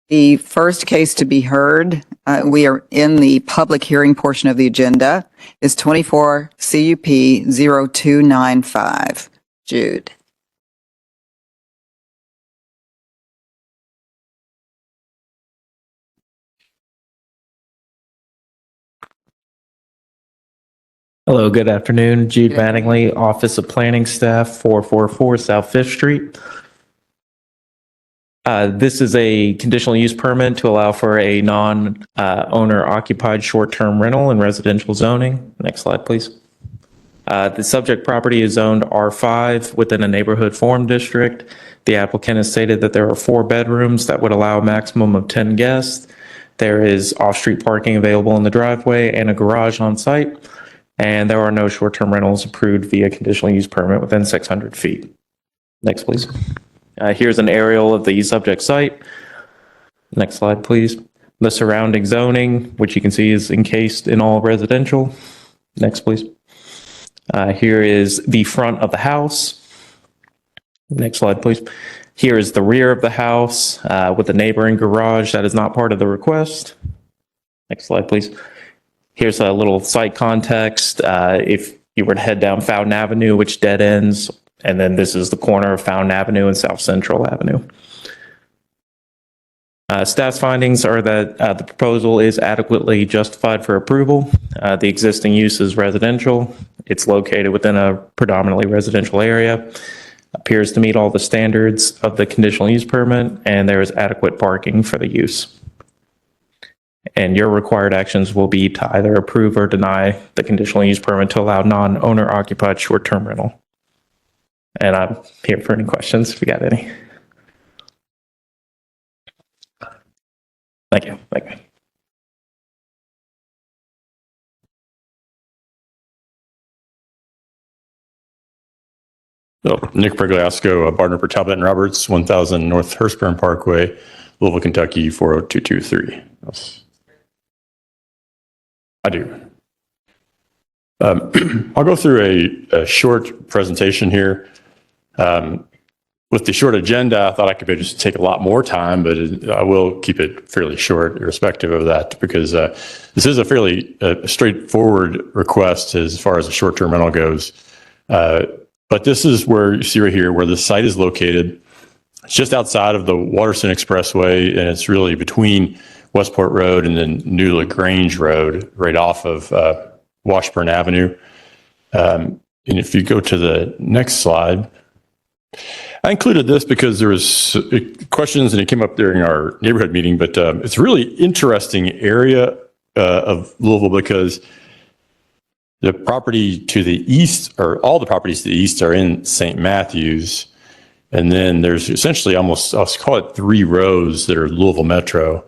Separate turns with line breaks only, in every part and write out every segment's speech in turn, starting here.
The first case to be heard, we are in the public hearing portion of the agenda, is 24 CUP 0295. Jude.
Hello, good afternoon. Jude Mattingly, Office of Planning Staff, 444 South Fifth Street. This is a conditional use permit to allow for a non-owner occupied short-term rental in residential zoning. Next slide, please. The subject property is zoned R5 within a neighborhood form district. The applicant has stated that there are 4 bedrooms that would allow a maximum of 10 guests. There is off-street parking available in the driveway and a garage on site. And there are no short-term rentals approved via conditional use permit within 600 feet. Next, please. Here's an aerial of the subject site. Next slide, please. The surrounding zoning, which you can see is encased in all residential. Next, please. Here is the front of the house. Next slide, please. Here is the rear of the house with a neighboring garage that is not part of the request. Next slide, please. Here's a little site context. If you were to head down Fountain Avenue, which dead ends, and then this is the corner of Fountain Avenue and South Central Avenue. Staff's findings are that the proposal is adequately justified for approval. The existing use is residential. It's located within a predominantly residential area, appears to meet all the standards of the conditional use permit, and there is adequate parking for the use. And your required actions will be to either approve or deny the conditional use permit to allow non-owner occupied short-term rental. And I'm here for any questions if you got any. Thank you. Thank you.
So, Nick Pregliasco, partner for Talbot and Roberts, 1000 North Hurstburn Parkway, Louisville, Kentucky, 40223. I do. I'll go through a short presentation here. With the short agenda, I thought I could just take a lot more time, but I will keep it fairly short, irrespective of that, because this is a fairly straightforward request as far as a short-term rental goes. But this is where you see right here, where the site is located. It's just outside of the Waterston Expressway, and it's really between Westport Road and then New LaGrange Road, right off of Washburn Avenue. And if you go to the next slide, I included this because there was questions and it came up during our neighborhood meeting, but it's a really interesting area of Louisville because the property to the east, or all the properties to the east, are in St. Matthews. And then there's essentially almost, I'll call it 3 rows that are Louisville Metro.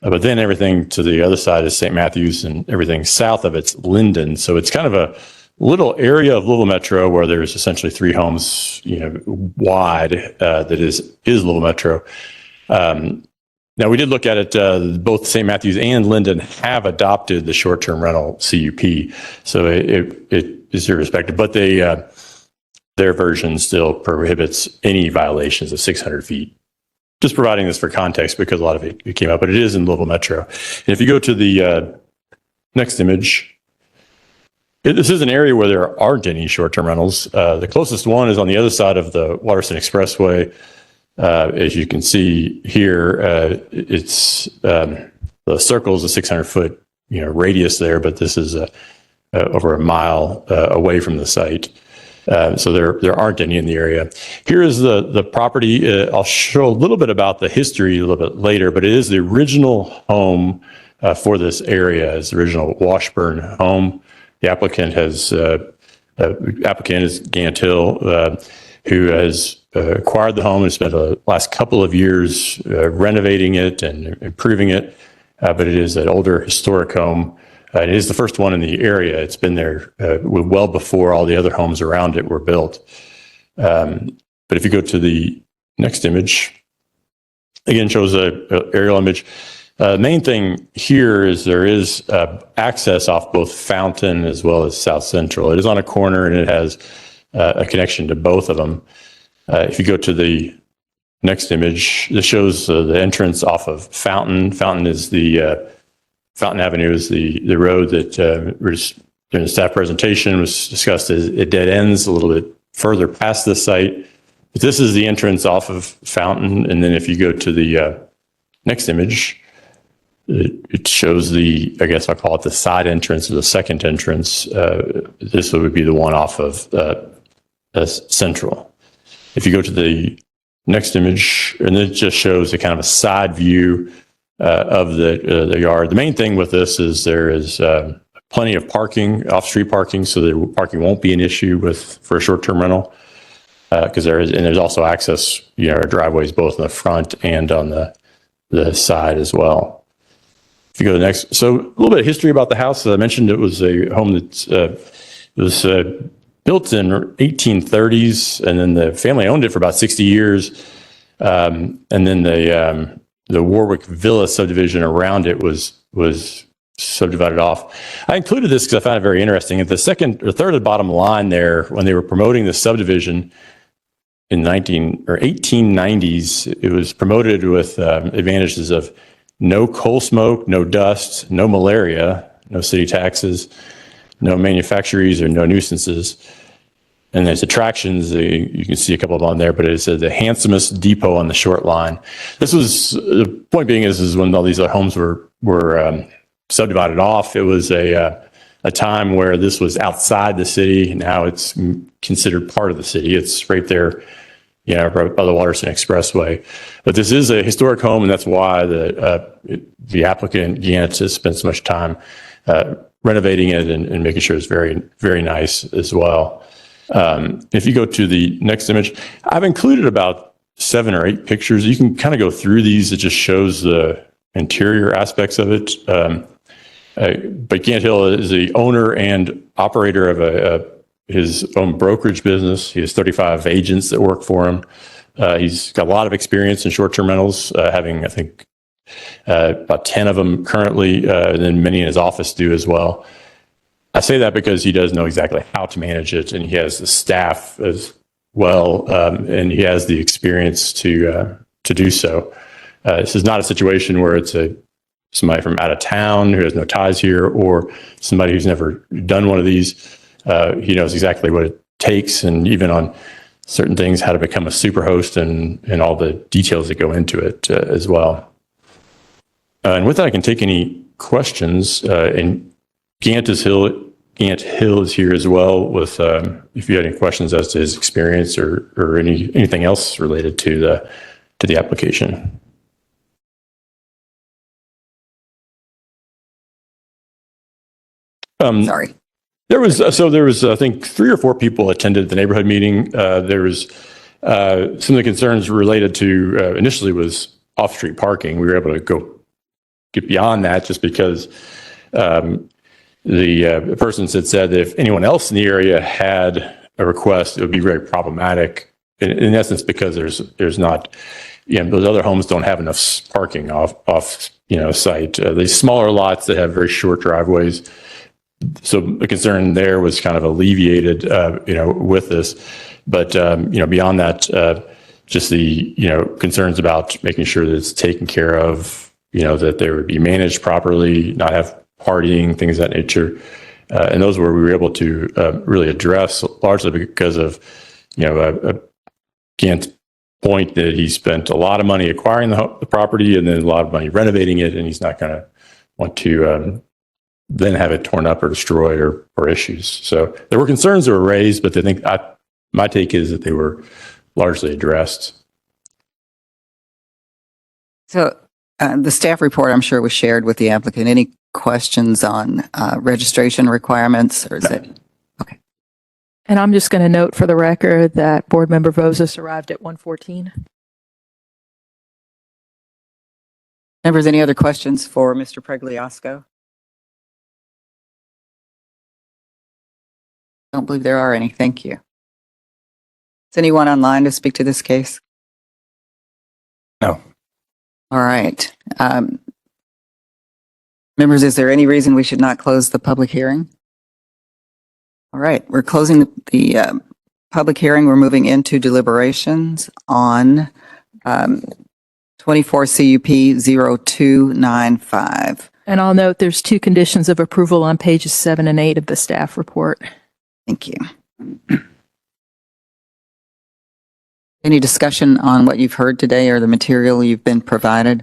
But then everything to the other side is St. Matthews, and everything south of it's Linden. So it's kind of a little area of Louisville Metro where there's essentially 3 homes, wide, that is Louisville Metro. Now we did look at it, both St. Matthews and Linden have adopted the short-term rental CUP. So it is irrespective, but their version still prohibits any violations of 600 feet. Just providing this for context because a lot of it came up, but it is in Louisville Metro. And if you go to the next image, this is an area where there aren't any short-term rentals. The closest one is on the other side of the Waterston Expressway. As you can see here, it's the circle is a 600-foot radius there, but this is over a mile away from the site. So there aren't any in the area. Here is the property. I'll show a little bit about the history a little bit later, but it is the original home for this area. It's the original Washburn home. The applicant is Gant Hill, who has acquired the home and spent the last couple of years renovating it and improving it. But it is an older historic home. It is the first one in the area. It's been there well before all the other homes around it were built. But if you go to the next image, again, shows an aerial image. The main thing here is there is access off both Fountain as well as South Central. It is on a corner and it has a connection to both of them. If you go to the next image, this shows the entrance off of Fountain. Fountain is Fountain Avenue is the road that was during the staff presentation was discussed as it dead ends a little bit further past the site. But this is the entrance off of Fountain. And then if you go to the next image, it shows the, I guess I'll call it the side entrance or the second entrance. This would be the one off of Central. If you go to the next image, and it just shows a kind of a side view of the yard. The main thing with this is there is plenty of parking, off-street parking, so the parking won't be an issue for a short-term rental because there's also access, driveways both on the front and on the side as well. If you go to the next, so a little bit of history about the house. As I mentioned, it was a home that was built in 1830s, and then the family owned it for about 60 years, and then the Warwick Villa subdivision around it was subdivided off. I included this because I found it very interesting. At the second or third at the bottom line there, when they were promoting the subdivision in 1890s, it was promoted with advantages of no coal smoke, no dust, no malaria, no city taxes, no manufactories or no nuisances. And there's attractions, you can see a couple of them on there, but it's the handsomest depot on the short line. This was, the point being is when all these homes were subdivided off, it was a time where this was outside the city. Now it's considered part of the city. It's right there, right by the Waterson Expressway. But this is a historic home, and that's why the applicant, Gant, has spent so much time renovating it and making sure it's very, very nice as well. If you go to the next image, I've included about 7 or 8 pictures. You can kind of go through these. It just shows the interior aspects of it. But Gant Hill is the owner and operator of his own brokerage business. He has 35 agents that work for him. He's got a lot of experience in short-term rentals, having, I think, about 10 of them currently, and then many in his office do as well. I say that because he does know exactly how to manage it, and he has the staff as well, and he has the experience to do so. This is not a situation where it's somebody from out of town who has no ties here, or somebody who's never done one of these. He knows exactly what it takes, and even on certain things, how to become a superhost and all the details that go into it as well. And with that, I can take any questions. And Gant Hill is here as well with if you had any questions as to his experience or anything else related to the application.
Sorry.
There was I think 3 or 4 people attended the neighborhood meeting. There was some of the concerns related to initially was off-street parking. We were able to get beyond that just because the persons had said that if anyone else in the area had a request, it would be very problematic. In essence, because there's not, those other homes don't have enough parking off site. These smaller lots that have very short driveways. So the concern there was kind of alleviated, with this. But, beyond that, just the, concerns about making sure that it's taken care of, that they would be managed properly, not have partying, things of that nature. And those were we were able to really address largely because of, Gant's point that he spent a lot of money acquiring the property and then a lot of money renovating it, and he's not going to want to then have it torn up or destroyed or issues. So there were concerns that were raised, but I think my take is that they were largely addressed.
So the staff report, I'm sure, was shared with the applicant. Any questions on registration requirements, or is it? Okay.
And I'm just going to note for the record that Board Member Vozis arrived at 1:14.
Members, any other questions for Mr. Pregliasco? Don't believe there are any. Thank you. Is anyone online to speak to this case?
No.
All right. Members, is there any reason we should not close the public hearing? All right, we're closing the public hearing. We're moving into deliberations on 24 CUP 0295.
And I'll note there's two conditions of approval on pages 7 and 8 of the staff report.
Thank you. Any discussion on what you've heard today or the material you've been provided?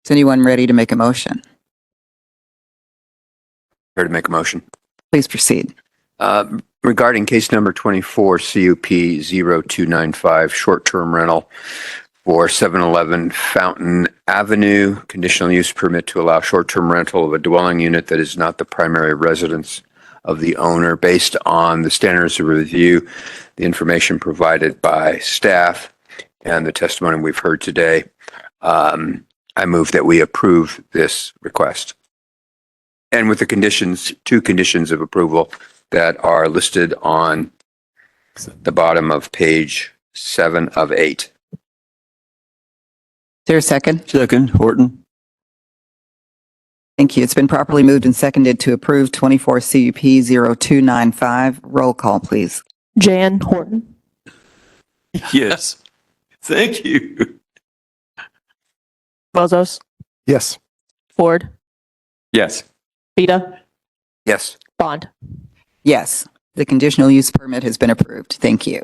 Is anyone ready to make a motion?
Here to make a motion.
Please proceed.
Regarding case number 24 CUP 0295, short-term rental for 711 Fountain Avenue, conditional use permit to allow short-term rental of a dwelling unit that is not the primary residence of the owner based on the standards of review, the information provided by staff, and the testimony we've heard today. I move that we approve this request. And with the conditions, two conditions of approval that are listed on the bottom of page 7 of 8.
Is there a second?
Second, Horton.
Thank you. It's been properly moved and seconded to approve 24 CUP 0295. Roll call, please.
Jan Horton,
Yes. Thank you.
Bozos,
Yes.
Ford,
Yes.
Vita,
Yes.
Bond.
Yes, the conditional use permit has been approved. Thank you.